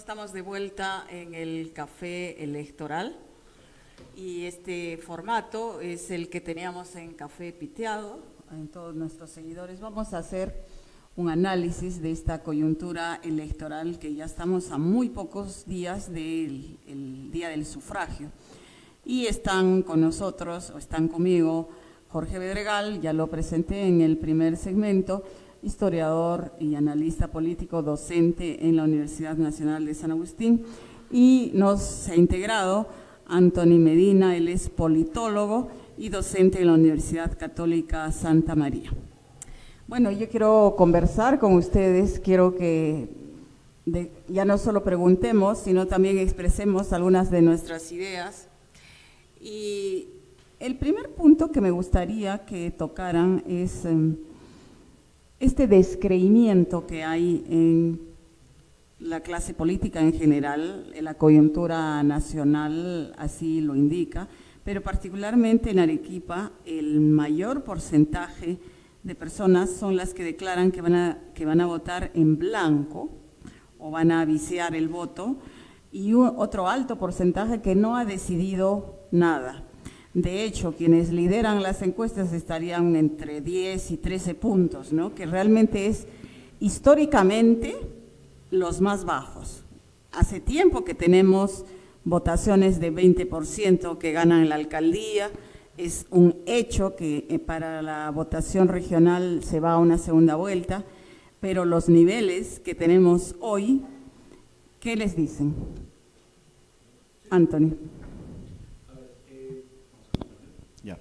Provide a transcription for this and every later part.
estamos de vuelta en el Café Electoral y este formato es el que teníamos en Café Piteado. En todos nuestros seguidores vamos a hacer un análisis de esta coyuntura electoral que ya estamos a muy pocos días del día del sufragio. Y están con nosotros, o están conmigo, Jorge Bedregal, ya lo presenté en el primer segmento, historiador y analista político, docente en la Universidad Nacional de San Agustín, y nos ha integrado Antony Medina, él es politólogo y docente en la Universidad Católica Santa María. Bueno, yo quiero conversar con ustedes, quiero que ya no solo preguntemos, sino también expresemos algunas de nuestras ideas. Y el primer punto que me gustaría que tocaran es este descreimiento que hay en la clase política en general, en la coyuntura nacional así lo indica, pero particularmente en Arequipa el mayor porcentaje de personas son las que declaran que van a votar en blanco o van a viciar el voto, y otro alto porcentaje que no ha decidido nada. De hecho, quienes lideran las encuestas estarían entre 10 y 13 puntos, ¿no? Que realmente es históricamente los más bajos. Hace tiempo que tenemos votaciones de 20% que ganan la alcaldía. Es un hecho que para la votación regional se va a una segunda vuelta, pero los niveles que tenemos hoy, ¿qué les dicen? Antony. Ya.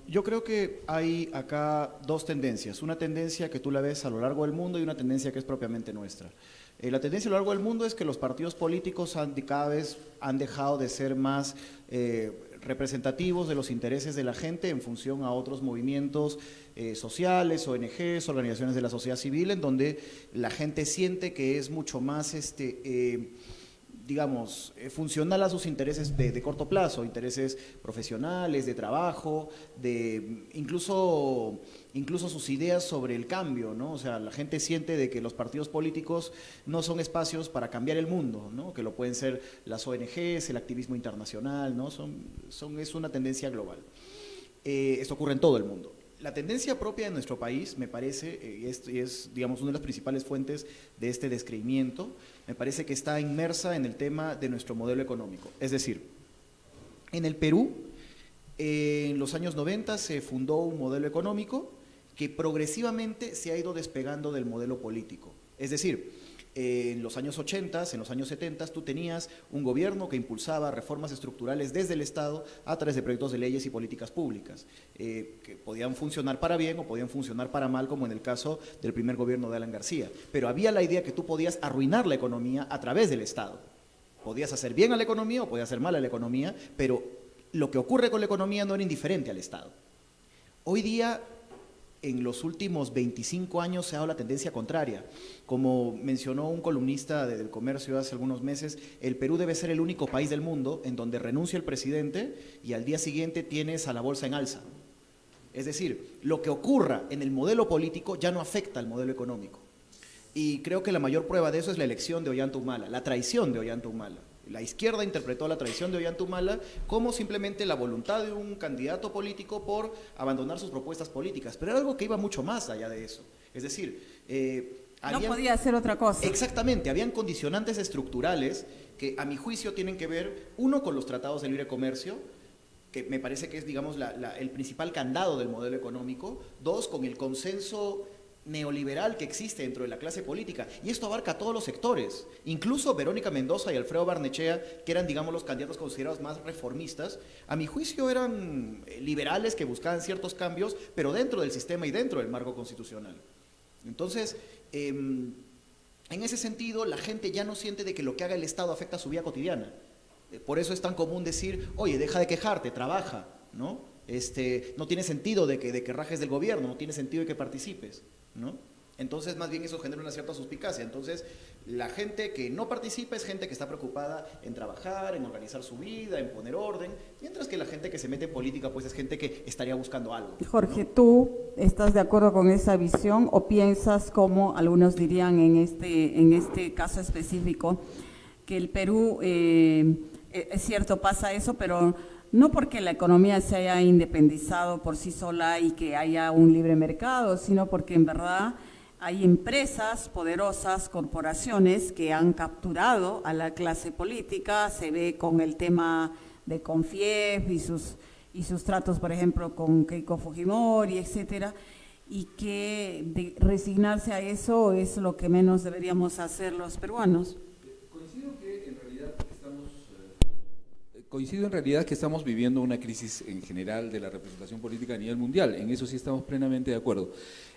Yo creo que hay acá dos tendencias, una tendencia que tú la ves a lo largo del mundo y una tendencia que es propiamente nuestra. La tendencia a lo largo del mundo es que los partidos políticos cada vez han dejado de ser más representativos de los intereses de la gente en función a otros movimientos sociales, ONGs, organizaciones de la sociedad civil, en donde la gente siente que es mucho más digamos, funcional a sus intereses de corto plazo, intereses profesionales, de trabajo, incluso sus ideas sobre el cambio, ¿no? O sea, la gente siente de que los partidos políticos no son espacios para cambiar el mundo, ¿no? Que lo pueden ser las ONGs, el activismo internacional, ¿no? Es una tendencia global. Esto ocurre en todo el mundo. La tendencia propia de nuestro país, me parece, y es, digamos, una de las principales fuentes de este descreimiento, me parece que está inmersa en el tema de nuestro modelo económico. Es decir, en el Perú, en los años 90 se fundó un modelo económico que progresivamente se ha ido despegando del modelo político. Es decir, en los años 80, en los años 70, tú tenías un gobierno que impulsaba reformas estructurales desde el Estado a través de proyectos de leyes y políticas públicas, que podían funcionar para bien o podían funcionar para mal, como en el caso del primer gobierno de Alan García. Pero había la idea que tú podías arruinar la economía a través del Estado. Podías hacer bien a la economía o podías hacer mal a la economía, pero lo que ocurre con la economía no era indiferente al Estado. Hoy día, en los últimos 25 años se ha dado la tendencia contraria. Como mencionó un columnista del Comercio hace algunos meses, el Perú debe ser el único país del mundo en donde renuncia el presidente y al día siguiente tienes a la bolsa en alza. Es decir, lo que ocurra en el modelo político ya no afecta al modelo económico. Y creo que la mayor prueba de eso es la elección de Ollanta Humala, la traición de Ollanta Humala. La izquierda interpretó la traición de Ollanta Humala como simplemente la voluntad de un candidato político por abandonar sus propuestas políticas, pero era algo que iba mucho más allá de eso. Es decir, no podía hacer otra cosa. Exactamente, habían condicionantes estructurales que a mi juicio tienen que ver, uno, con los tratados de libre comercio, que me parece que es, digamos, el principal candado del modelo económico, dos, con el consenso neoliberal que existe dentro de la clase política, y esto abarca a todos los sectores. Incluso Verónica Mendoza y Alfredo Barnechea, que eran, digamos, los candidatos considerados más reformistas, a mi juicio eran liberales que buscaban ciertos cambios, pero dentro del sistema y dentro del marco constitucional. Entonces, en ese sentido, la gente ya no siente de que lo que haga el Estado afecta a su vida cotidiana. Por eso es tan común decir, oye, deja de quejarte, trabaja, ¿no? No tiene sentido de que rajes del gobierno, no tiene sentido de que participes, ¿no? Entonces, más bien eso genera una cierta suspicacia. Entonces, la gente que no participa es gente que está preocupada en trabajar, en organizar su vida, en poner orden, mientras que la gente que se mete en política, pues es gente que estaría buscando algo, Jorge, ¿no? ¿tú estás de acuerdo con esa visión o piensas, como algunos dirían en este caso específico, que el Perú, es cierto, pasa eso, pero no porque la economía se haya independizado por sí sola y que haya un libre mercado, sino porque en verdad hay empresas poderosas, corporaciones que han capturado a la clase política? Se ve con el tema de Confiep y sus tratos, por ejemplo, con Keiko Fujimori, etcétera, y que de resignarse a eso es lo que menos deberíamos hacer los peruanos. Coincido en realidad que estamos viviendo una crisis en general de la representación política a nivel mundial, en eso sí estamos plenamente de acuerdo.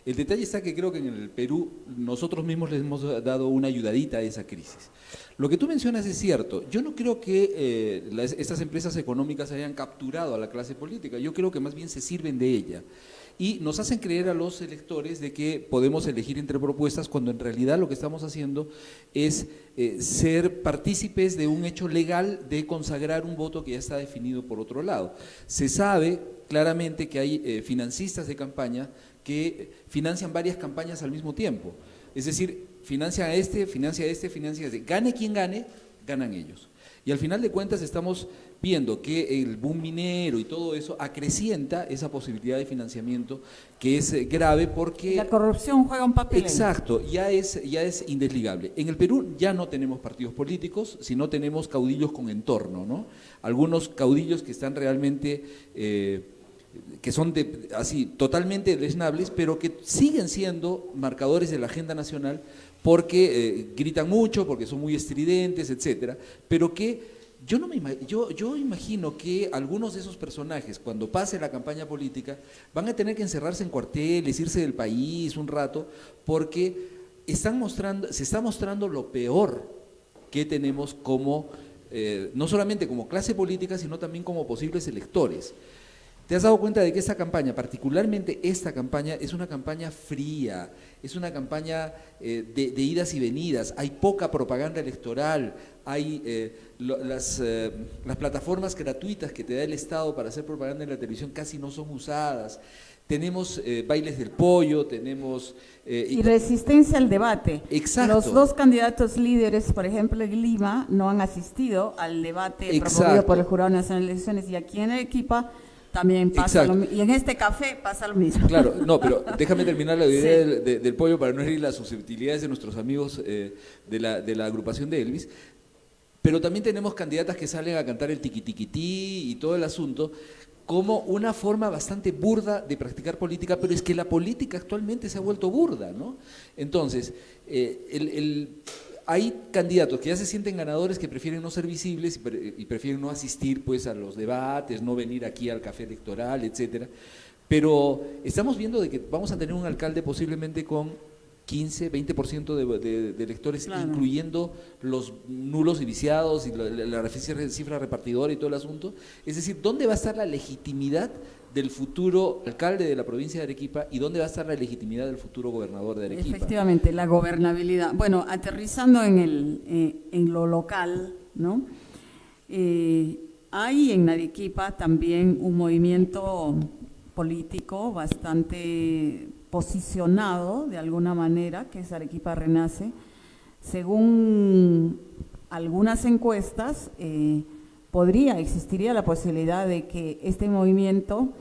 El detalle está que creo que en el Perú nosotros mismos les hemos dado una ayudadita a esa crisis. Lo que tú mencionas es cierto, yo no creo que estas empresas económicas hayan capturado a la clase política, yo creo que más bien se sirven de ella. Y nos hacen creer a los electores de que podemos elegir entre propuestas cuando en realidad lo que estamos haciendo es ser partícipes de un hecho legal de consagrar un voto que ya está definido por otro lado. Se sabe claramente que hay financistas de campaña que financian varias campañas al mismo tiempo. Es decir, financia a este, financia a este, financia a este. Gane quien gane, ganan ellos. Y al final de cuentas estamos viendo que el boom minero y todo eso acrecienta esa posibilidad de financiamiento que es grave porque… La corrupción juega un papel. Exacto, ya es indesligable. En el Perú ya no tenemos partidos políticos, sino tenemos caudillos con entorno, ¿no? Algunos caudillos que están realmente… que son así totalmente deleznables, pero que siguen siendo marcadores de la agenda nacional porque gritan mucho, porque son muy estridentes, etcétera, pero que yo imagino que algunos de esos personajes, cuando pase la campaña política, van a tener que encerrarse en cuarteles, irse del país un rato, porque se está mostrando lo peor que tenemos como, no solamente como clase política, sino también como posibles electores. ¿Te has dado cuenta de que esta campaña, particularmente esta campaña, es una campaña fría, es una campaña de idas y venidas, hay poca propaganda electoral, hay las plataformas gratuitas que te da el Estado para hacer propaganda en la televisión casi no son usadas, tenemos bailes del pollo, tenemos… y resistencia al debate. Exacto. Los dos candidatos líderes, por ejemplo, en Lima, no han asistido al debate promovido por el Jurado Nacional de Elecciones, y aquí en Arequipa también pasa lo mismo, y en este café pasa lo mismo. Claro, no, pero déjame terminar la idea del pollo para no herir las susceptibilidades de nuestros amigos de la agrupación de Elvis, pero también tenemos candidatas que salen a cantar el tiquitiquití y todo el asunto como una forma bastante burda de practicar política, pero es que la política actualmente se ha vuelto burda, ¿no? Entonces, hay candidatos que ya se sienten ganadores que prefieren no ser visibles y prefieren no asistir pues a los debates, no venir aquí al café electoral, etcétera. Pero estamos viendo de que vamos a tener un alcalde posiblemente con 15, 20% de electores, claro, incluyendo los nulos y viciados y la cifra repartidora y todo el asunto. Es decir, ¿dónde va a estar la legitimidad del futuro alcalde de la provincia de Arequipa y dónde va a estar la legitimidad del futuro gobernador de Arequipa? Efectivamente, la gobernabilidad. Bueno, aterrizando en lo local, ¿no? Hay en Arequipa también un movimiento político bastante posicionado de alguna manera, que es Arequipa Renace. Según algunas encuestas, existiría la posibilidad de que este movimiento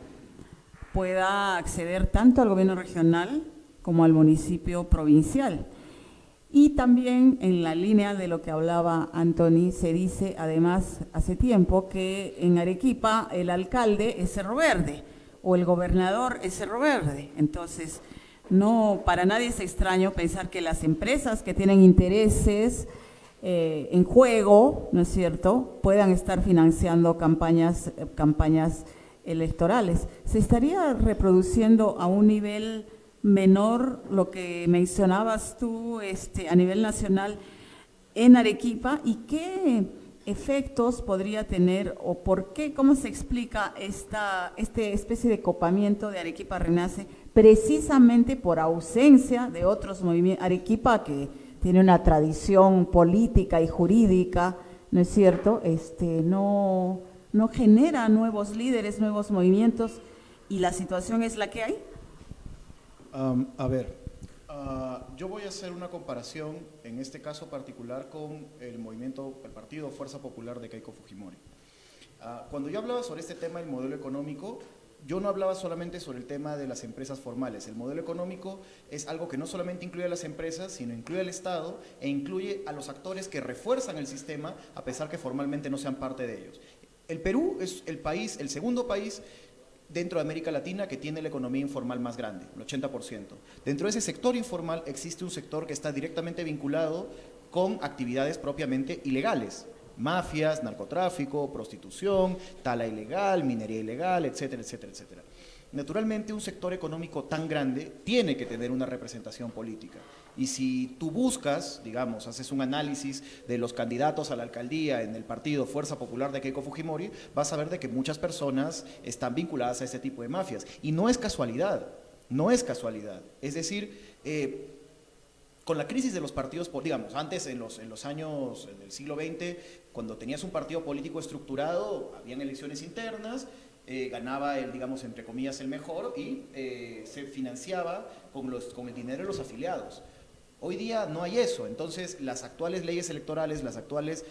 pueda acceder tanto al gobierno regional como al municipio provincial. Y también en la línea de lo que hablaba Anthony, se dice además hace tiempo que en Arequipa el alcalde es Cerro Verde o el gobernador es Cerro Verde. Entonces, no, para nadie es extraño pensar que las empresas que tienen intereses en juego, ¿no es cierto?, puedan estar financiando campañas electorales. ¿Se estaría reproduciendo a un nivel menor lo que mencionabas tú a nivel nacional en Arequipa? ¿Y qué efectos podría tener o por qué, cómo se explica esta especie de copamiento de Arequipa Renace precisamente por ausencia de otros movimientos. Arequipa, que tiene una tradición política y jurídica, ¿no es cierto?, no genera nuevos líderes, nuevos movimientos, y la situación es la que hay. Yo voy a hacer una comparación, en este caso particular, con el partido Fuerza Popular de Keiko Fujimori. Cuando yo hablaba sobre este tema del modelo económico, yo no hablaba solamente sobre el tema de las empresas formales. El modelo económico es algo que no solamente incluye a las empresas, sino incluye al Estado e incluye a los actores que refuerzan el sistema, a pesar que formalmente no sean parte de ellos. El Perú es el segundo país dentro de América Latina que tiene la economía informal más grande, el 80%. Dentro de ese sector informal existe un sector que está directamente vinculado con actividades propiamente ilegales, mafias, narcotráfico, prostitución, tala ilegal, minería ilegal, etcétera, etcétera, etcétera. Naturalmente, un sector económico tan grande tiene que tener una representación política. Y si tú buscas, digamos, haces un análisis de los candidatos a la alcaldía en el partido Fuerza Popular de Keiko Fujimori, vas a ver de que muchas personas están vinculadas a este tipo de mafias. Y no es casualidad, no es casualidad. Es decir, con la crisis de los partidos, digamos, antes en los años del siglo XX, cuando tenías un partido político estructurado, habían elecciones internas, ganaba digamos, entre comillas, el mejor y se financiaba con el dinero de los afiliados. Hoy día no hay eso, entonces las actuales leyes electorales, las actuales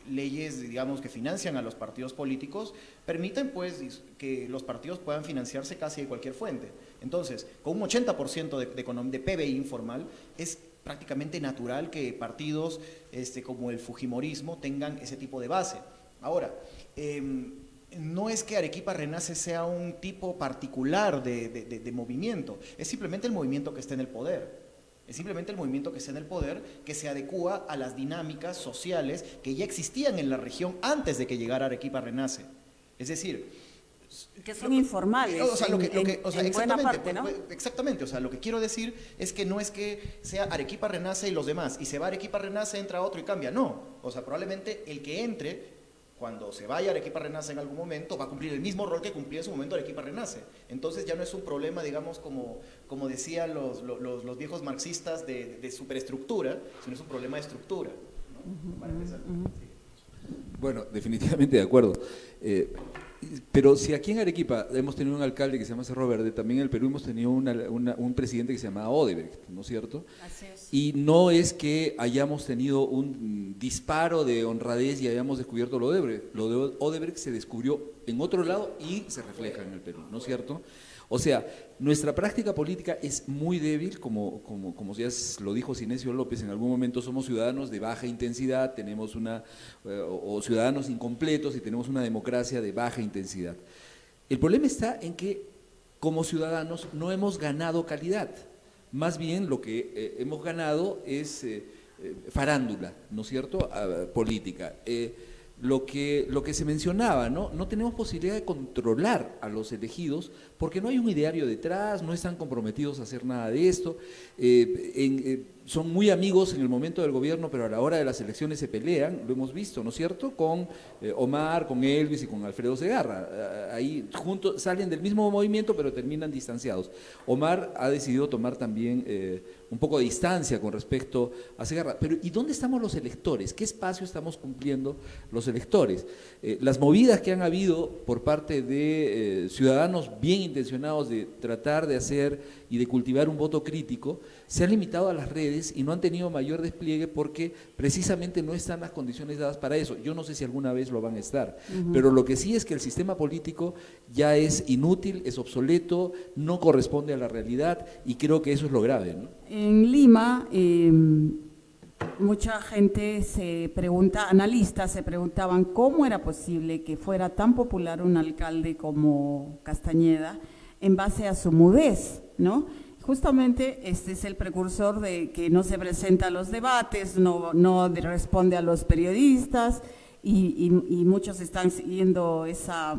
leyes, digamos, que financian a los partidos políticos, permiten pues que los partidos puedan financiarse casi de cualquier fuente. Entonces, con un 80% de PBI informal, es prácticamente natural que partidos como el fujimorismo tengan ese tipo de base. Ahora, no es que Arequipa Renace sea un tipo particular de movimiento, es simplemente el movimiento que está en el poder. Es simplemente el movimiento que está en el poder que se adecúa a las dinámicas sociales que ya existían en la región antes de que llegara Arequipa Renace. Es decir, que son informales, en buena parte, ¿no? Exactamente, o sea, lo que quiero decir es que no es que sea Arequipa Renace y los demás, y se va Arequipa Renace, entra otro y cambia, no. O sea, probablemente el que entre, cuando se vaya Arequipa Renace en algún momento, va a cumplir el mismo rol que cumplía en su momento Arequipa Renace. Entonces ya no es un problema, digamos, como decían los viejos marxistas de superestructura, sino es un problema de estructura, ¿no? Para empezar. Sí. Bueno, definitivamente de acuerdo. Pero si aquí en Arequipa hemos tenido un alcalde que se llama Cerro Verde, también en el Perú hemos tenido un presidente que se llama Odebrecht, ¿no es cierto? Así es. Y no es que hayamos tenido un disparo de honradez y hayamos descubierto lo de Odebrecht. Lo de Odebrecht se descubrió en otro lado y se refleja en el Perú, ¿no es cierto? O sea, nuestra práctica política es muy débil, como ya lo dijo Sinesio López, en algún momento somos ciudadanos de baja intensidad, tenemos o ciudadanos incompletos y tenemos una democracia de baja intensidad. El problema está en que como ciudadanos no hemos ganado calidad, más bien lo que hemos ganado es farándula, ¿no es cierto?, política. Lo que se mencionaba, ¿no? No tenemos posibilidad de controlar a los elegidos porque no hay un ideario detrás, no están comprometidos a hacer nada de esto, son muy amigos en el momento del gobierno, pero a la hora de las elecciones se pelean, lo hemos visto, ¿no es cierto?, con Omar, con Elvis y con Alfredo Segarra. Ahí juntos salen del mismo movimiento, pero terminan distanciados. Omar ha decidido tomar también un poco de distancia con respecto a Segarra. Pero ¿y dónde estamos los electores? ¿Qué espacio estamos cumpliendo los electores? Las movidas que han habido por parte de ciudadanos bien intencionados de tratar de hacer y de cultivar un voto crítico, se han limitado a las redes y no han tenido mayor despliegue porque precisamente no están las condiciones dadas para eso. Yo no sé si alguna vez lo van a estar, pero lo que sí es que el sistema político ya es inútil, es obsoleto, no corresponde a la realidad y creo que eso es lo grave, ¿no? En Lima, mucha gente analistas se preguntaban cómo era posible que fuera tan popular un alcalde como Castañeda en base a su mudez, ¿no? Justamente este es el precursor de que no se presenta a los debates, no responde a los periodistas y muchos están siguiendo esa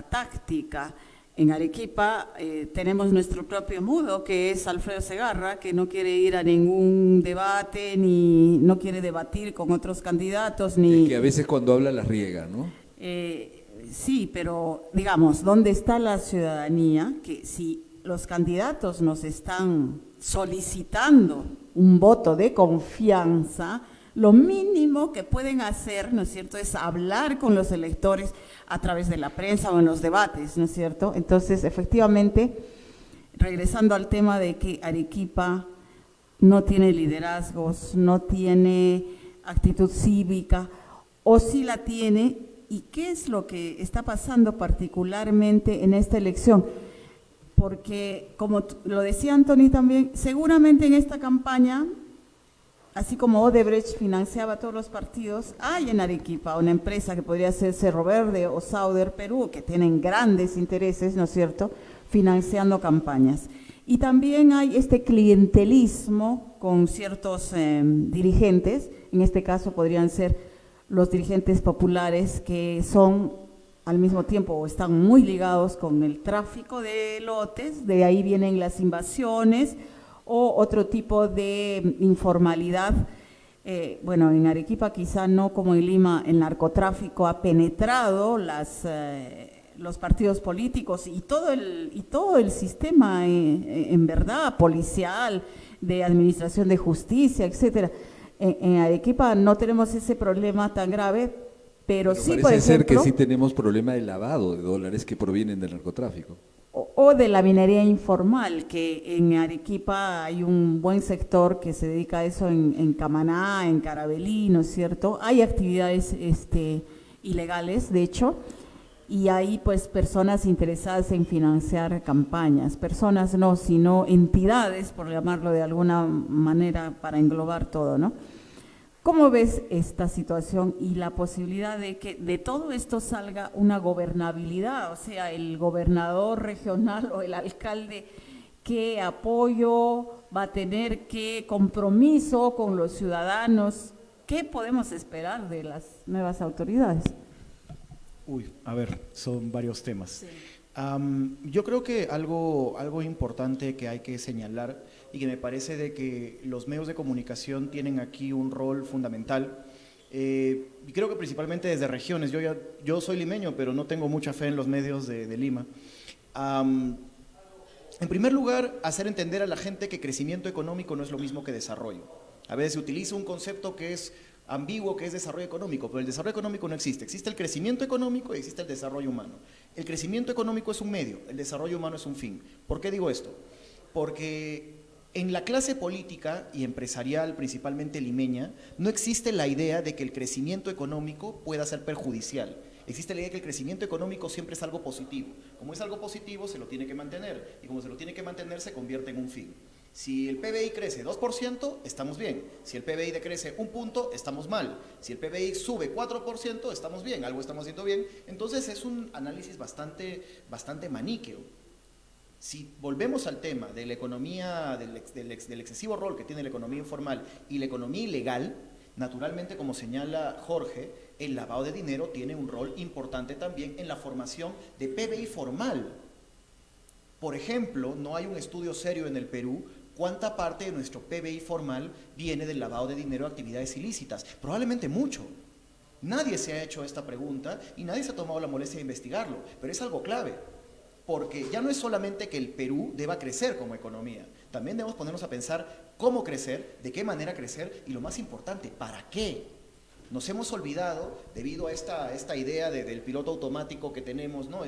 táctica. En Arequipa tenemos nuestro propio mudo, que es Alfredo Segarra, que no quiere ir a ningún debate, ni no quiere debatir con otros candidatos. Es que a veces cuando habla la riega, ¿no? Sí, pero digamos, ¿dónde está la ciudadanía? Que si los candidatos nos están solicitando un voto de confianza, lo mínimo que pueden hacer, ¿no es cierto?, es hablar con los electores a través de la prensa o en los debates, ¿no es cierto? Entonces, efectivamente, regresando al tema de que Arequipa no tiene liderazgos, no tiene actitud cívica, o sí la tiene, ¿y qué es lo que está pasando particularmente en esta elección? Porque, como lo decía Antoni también, seguramente en esta campaña, así como Odebrecht financiaba a todos los partidos, hay en Arequipa una empresa que podría ser Cerro Verde o Sauder Perú, que tienen grandes intereses, ¿no es cierto?, financiando campañas. Y también hay este clientelismo con ciertos dirigentes, en este caso podrían ser los dirigentes populares que son al mismo tiempo o están muy ligados con el tráfico de lotes, de ahí vienen las invasiones o otro tipo de informalidad. Bueno, en Arequipa quizá no como en Lima, el narcotráfico ha penetrado los partidos políticos y todo el sistema, en verdad, policial, de administración de justicia, etcétera. En Arequipa no tenemos ese problema tan grave, pero sí, parece por ejemplo, ser que sí tenemos problema de lavado de dólares que provienen del narcotráfico. O de la minería informal, que en Arequipa hay un buen sector que se dedica a eso en Camaná, en Carabelí, ¿no es cierto? Hay actividades ilegales, de hecho, y hay pues personas interesadas en financiar campañas, personas no, sino entidades, por llamarlo de alguna manera para englobar todo, ¿no? ¿Cómo ves esta situación y la posibilidad de que de todo esto salga una gobernabilidad? O sea, el gobernador regional o el alcalde, ¿qué apoyo va a tener? ¿Qué compromiso con los ciudadanos? ¿Qué podemos esperar de las nuevas autoridades? Uy, a ver, son varios temas. Sí. Yo creo que algo importante que hay que señalar y que me parece de que los medios de comunicación tienen aquí un rol fundamental, y creo que principalmente desde regiones. Yo soy limeño, pero no tengo mucha fe en los medios de Lima. En primer lugar, hacer entender a la gente que crecimiento económico no es lo mismo que desarrollo. A veces se utiliza un concepto que es ambiguo, que es desarrollo económico, pero el desarrollo económico no existe. Existe el crecimiento económico y existe el desarrollo humano. El crecimiento económico es un medio, el desarrollo humano es un fin. ¿Por qué digo esto? Porque en la clase política y empresarial, principalmente limeña, no existe la idea de que el crecimiento económico pueda ser perjudicial. Existe la idea de que el crecimiento económico siempre es algo positivo. Como es algo positivo, se lo tiene que mantener. Y como se lo tiene que mantener, se convierte en un fin. Si el PBI crece 2%, estamos bien. Si el PBI decrece 1 punto, estamos mal. Si el PBI sube 4%, estamos bien, algo estamos haciendo bien. Entonces es un análisis bastante maniqueo. Si volvemos al tema de la economía, del excesivo rol que tiene la economía informal y la economía ilegal, naturalmente, como señala Jorge, el lavado de dinero tiene un rol importante también en la formación de PBI formal. Por ejemplo, no hay un estudio serio en el Perú cuánta parte de nuestro PBI formal viene del lavado de dinero de actividades ilícitas. Probablemente mucho. Nadie se ha hecho esta pregunta y nadie se ha tomado la molestia de investigarlo, pero es algo clave, porque ya no es solamente que el Perú deba crecer como economía, también debemos ponernos a pensar cómo crecer, de qué manera crecer y lo más importante, ¿para qué? Nos hemos olvidado, debido a esta idea del piloto automático que tenemos, ¿no?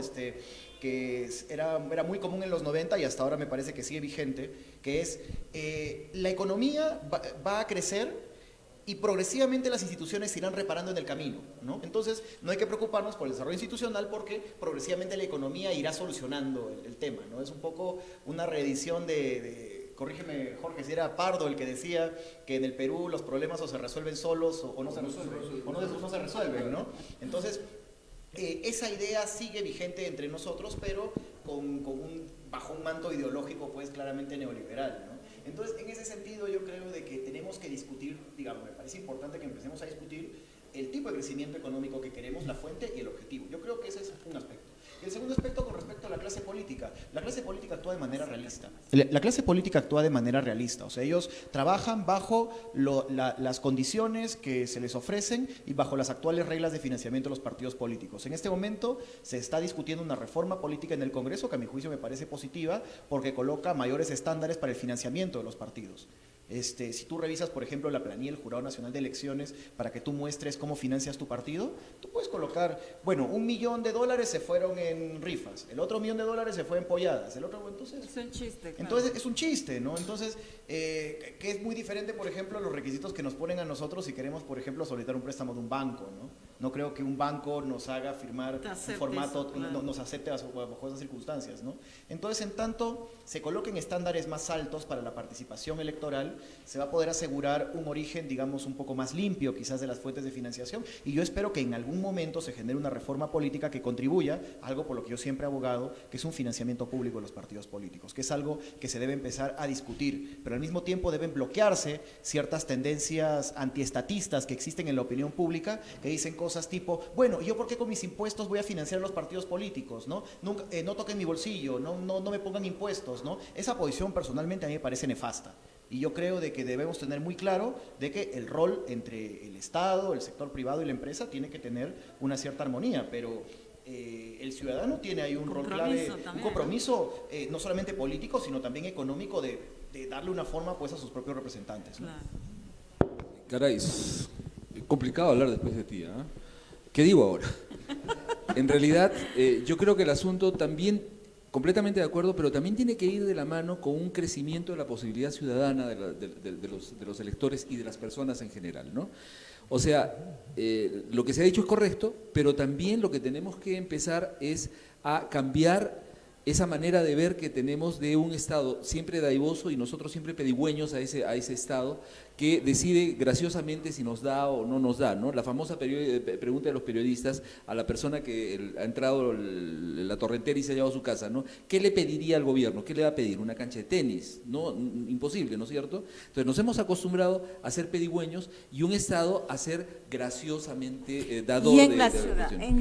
Que era muy común en los 90 y hasta ahora me parece que sigue vigente, que es la economía va a crecer y progresivamente las instituciones se irán reparando en el camino, ¿no? Entonces, no hay que preocuparnos por el desarrollo institucional porque progresivamente la economía irá solucionando el tema, ¿no? Es un poco una reedición corrígeme, Jorge, si era Pardo el que decía que en el Perú los problemas o se resuelven solos o no se resuelven, ¿no? Entonces, esa idea sigue vigente entre nosotros, pero bajo un manto ideológico pues claramente neoliberal, ¿no? Entonces, en ese sentido yo creo de que tenemos que discutir, digamos, me parece importante que empecemos a discutir el tipo de crecimiento económico que queremos, la fuente y el objetivo. Yo creo que ese es un aspecto. Y el segundo aspecto con respecto a la clase política. La clase política actúa de manera realista. La clase política actúa de manera realista. O sea, ellos trabajan bajo las condiciones que se les ofrecen y bajo las actuales reglas de financiamiento de los partidos políticos. En este momento se está discutiendo una reforma política en el Congreso que a mi juicio me parece positiva porque coloca mayores estándares para el financiamiento de los partidos. Si tú revisas, por ejemplo, la planilla del Jurado Nacional de Elecciones para que tú muestres cómo financias tu partido, tú puedes colocar, bueno, $1 millón se fueron en rifas, el otro $1 millón se fue en polladas, el otro, entonces… Es un chiste, claro. Entonces, es un chiste, ¿no? Entonces, que es muy diferente, por ejemplo, los requisitos que nos ponen a nosotros si queremos, por ejemplo, solicitar un préstamo de un banco, ¿no? No creo que un banco nos haga firmar un formato, claro, nos acepte bajo esas circunstancias, ¿no? Entonces, en tanto se coloquen estándares más altos para la participación electoral, se va a poder asegurar un origen, digamos, un poco más limpio quizás de las fuentes de financiación, y yo espero que en algún momento se genere una reforma política que contribuya a algo por lo que yo siempre he abogado, que es un financiamiento público de los partidos políticos, que es algo que se debe empezar a discutir, pero al mismo tiempo deben bloquearse ciertas tendencias antiestatistas que existen en la opinión pública, que dicen cosas tipo, bueno, ¿yo por qué con mis impuestos voy a financiar a los partidos políticos? ¿No? Nunca, no toquen mi bolsillo, no me pongan impuestos, ¿no? Esa posición personalmente a mí me parece nefasta. Y yo creo de que debemos tener muy claro de que el rol entre el Estado, el sector privado y la empresa tiene que tener una cierta armonía, pero el ciudadano tiene ahí un rol clave, también, un compromiso no solamente político, sino también económico de darle una forma pues a sus propios representantes, ¿no? Claro. Caray, es complicado hablar después de ti, ¿eh? ¿Qué digo ahora? En realidad, yo creo que el asunto también… Completamente de acuerdo, pero también tiene que ir de la mano con un crecimiento de la posibilidad ciudadana de los electores y de las personas en general, ¿no? O sea, lo que se ha dicho es correcto, pero también lo que tenemos que empezar es a cambiar esa manera de ver que tenemos de un Estado siempre dadivoso y nosotros siempre pedigüeños a ese Estado que decide graciosamente si nos da o no nos da, ¿no? La famosa pregunta de los periodistas a la persona que ha entrado la torrentera y se ha llevado a su casa, ¿no? ¿Qué le pediría al gobierno? ¿Qué le va a pedir? ¿Una cancha de tenis? No, imposible, ¿no es cierto? Entonces nos hemos acostumbrado a ser pedigüeños y un Estado a ser graciosamente dador y en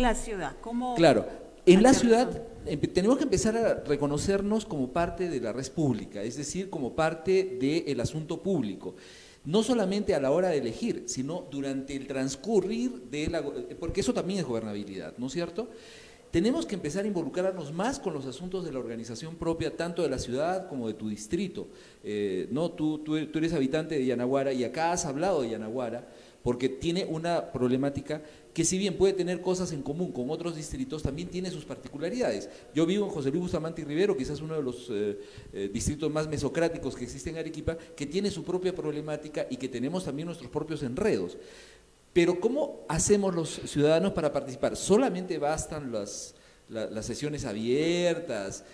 la ciudad, ¿cómo? Claro. En la ciudad tenemos que empezar a reconocernos como parte de la red pública, es decir, como parte del asunto público. No solamente a la hora de elegir, sino durante el transcurrir porque eso también es gobernabilidad, ¿no es cierto? Tenemos que empezar a involucrarnos más con los asuntos de la organización propia, tanto de la ciudad como de tu distrito. ¿No? Tú eres habitante de Yanaguara y acá has hablado de Yanaguara, porque tiene una problemática que si bien puede tener cosas en común con otros distritos, también tiene sus particularidades. Yo vivo en José Luis Bustamante y Rivero, quizás uno de los distritos más mesocráticos que existe en Arequipa, que tiene su propia problemática y que tenemos también nuestros propios enredos. Pero ¿cómo hacemos los ciudadanos para participar? ¿Solamente bastan las sesiones abiertas,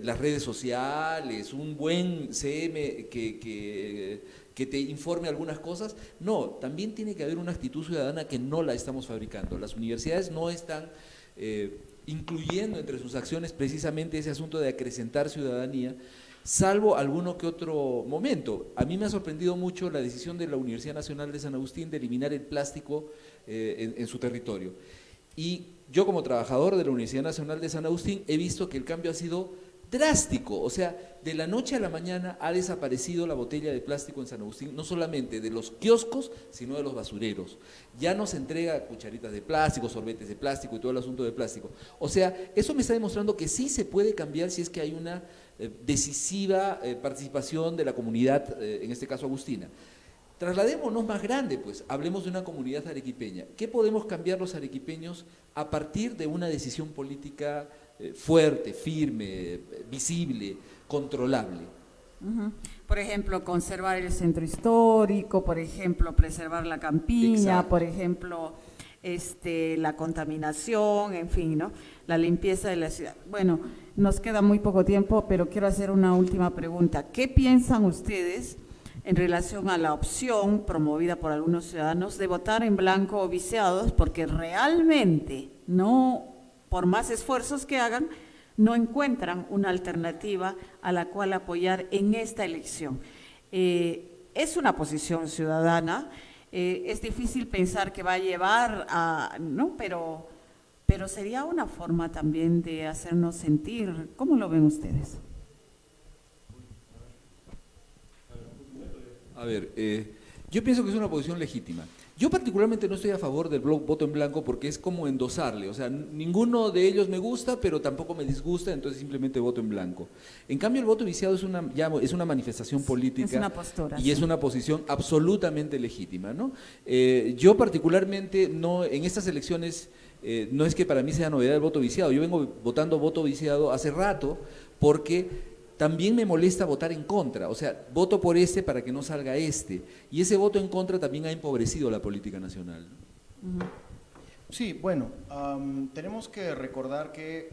las redes sociales, un buen CM que te informe algunas cosas? No, también tiene que haber una actitud ciudadana que no la estamos fabricando. Las universidades no están incluyendo entre sus acciones precisamente ese asunto de acrecentar ciudadanía, salvo alguno que otro momento. A mí me ha sorprendido mucho la decisión de la Universidad Nacional de San Agustín de eliminar el plástico en su territorio. Y yo como trabajador de la Universidad Nacional de San Agustín he visto que el cambio ha sido drástico, o sea, de la noche a la mañana ha desaparecido la botella de plástico en San Agustín, no solamente de los kioscos, sino de los basureros. Ya no se entrega cucharitas de plástico, sorbetes de plástico y todo el asunto de plástico. O sea, eso me está demostrando que sí se puede cambiar si es que hay una decisiva participación de la comunidad, en este caso agustina. Trasladémonos más grande, pues, hablemos de una comunidad arequipeña. ¿Qué podemos cambiar los arequipeños a partir de una decisión política fuerte, firme, visible, controlable? Por ejemplo, conservar el centro histórico, por ejemplo, preservar la campiña, exacto, por ejemplo, la contaminación, en fin, ¿no? La limpieza de la ciudad. Bueno, nos queda muy poco tiempo, pero quiero hacer una última pregunta. ¿Qué piensan ustedes en relación a la opción promovida por algunos ciudadanos de votar en blanco o viciados, porque realmente no, por más esfuerzos que hagan, no encuentran una alternativa a la cual apoyar en esta elección? Es una posición ciudadana, es difícil pensar que va a llevar a, ¿no? Pero pero sería una forma también de hacernos sentir. ¿Cómo lo ven ustedes? A ver, yo pienso que es una posición legítima. Yo particularmente no estoy a favor del voto en blanco porque es como endosarle, o sea, ninguno de ellos me gusta, pero tampoco me disgusta, entonces simplemente voto en blanco. En cambio, el voto viciado es una manifestación política. Es una postura. Y sí. es una posición absolutamente legítima, ¿no? Yo particularmente no, en estas elecciones, no es que para mí sea novedad el voto viciado, yo vengo votando voto viciado hace rato porque también me molesta votar en contra, o sea, voto por este para que no salga este, y ese voto en contra también ha empobrecido la política nacional. Sí, bueno, tenemos que recordar que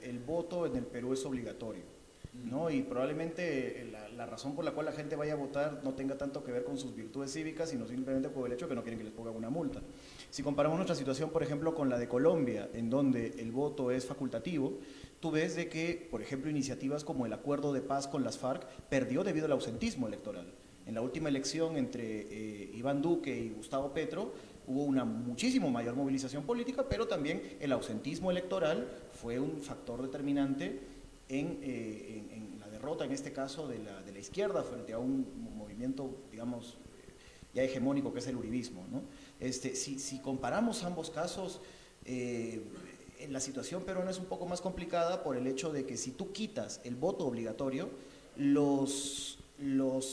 el voto en el Perú es obligatorio, ¿no? Y probablemente la razón por la cual la gente vaya a votar no tenga tanto que ver con sus virtudes cívicas, sino simplemente por el hecho de que no quieren que les pongan una multa. Si comparamos nuestra situación, por ejemplo, con la de Colombia, en donde el voto es facultativo, tú ves de que, por ejemplo, iniciativas como el acuerdo de paz con las FARC perdió debido al ausentismo electoral. En la última elección entre Iván Duque y Gustavo Petro hubo una muchísimo mayor movilización política, pero también el ausentismo electoral fue un factor determinante en la derrota, en este caso, de la izquierda frente a un movimiento, digamos, ya hegemónico que es el uribismo, ¿no? Si comparamos ambos casos, la situación peruana es un poco más complicada por el hecho de que si tú quitas el voto obligatorio, los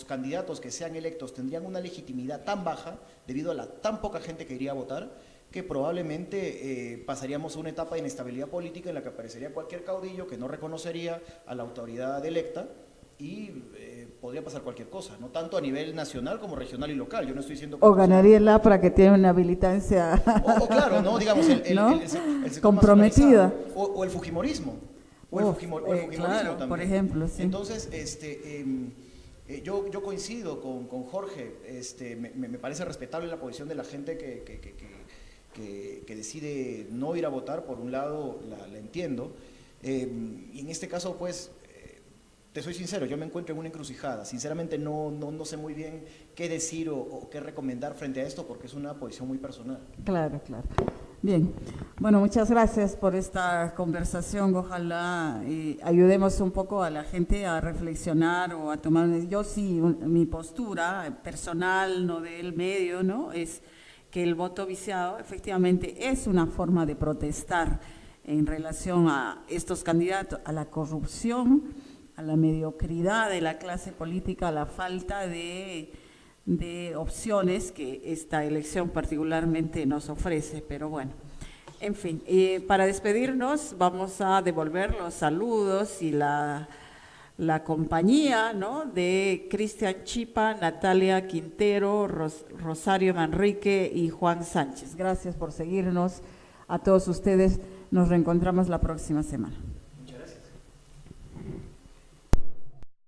candidatos que sean electos tendrían una legitimidad tan baja debido a la tan poca gente que iría a votar, que probablemente pasaríamos a una etapa de inestabilidad política en la que aparecería cualquier caudillo que no reconocería a la autoridad electa y podría pasar cualquier cosa, no tanto a nivel nacional como regional y local. Yo no estoy diciendo que O ganaría el APRA, que tiene una militancia claro, ¿no? Digamos, ¿no? el sector comprometida. o el fujimorismo. Claro, también. por ejemplo, sí. Entonces, yo coincido con Jorge, me parece respetable la posición de la gente que decide no ir a votar. Por un lado, la entiendo, y en este caso, pues, te soy sincero, yo me encuentro en una encrucijada. Sinceramente no sé muy bien qué decir o qué recomendar frente a esto, porque es una posición muy personal. Claro, claro. Bien, bueno, muchas gracias por esta conversación. Ojalá ayudemos un poco a la gente a reflexionar o a tomar. Yo sí, mi postura personal, no del medio, ¿no? Es que el voto viciado efectivamente es una forma de protestar en relación a estos candidatos, a la corrupción, a la mediocridad de la clase política, a la falta de opciones que esta elección particularmente nos ofrece. Pero bueno, en fin, para despedirnos vamos a devolver los saludos y la compañía, ¿no?, de Cristian Chipa, Natalia Quintero, Rosario Manrique y Juan Sánchez. Gracias por seguirnos. A todos ustedes nos reencontramos la próxima semana.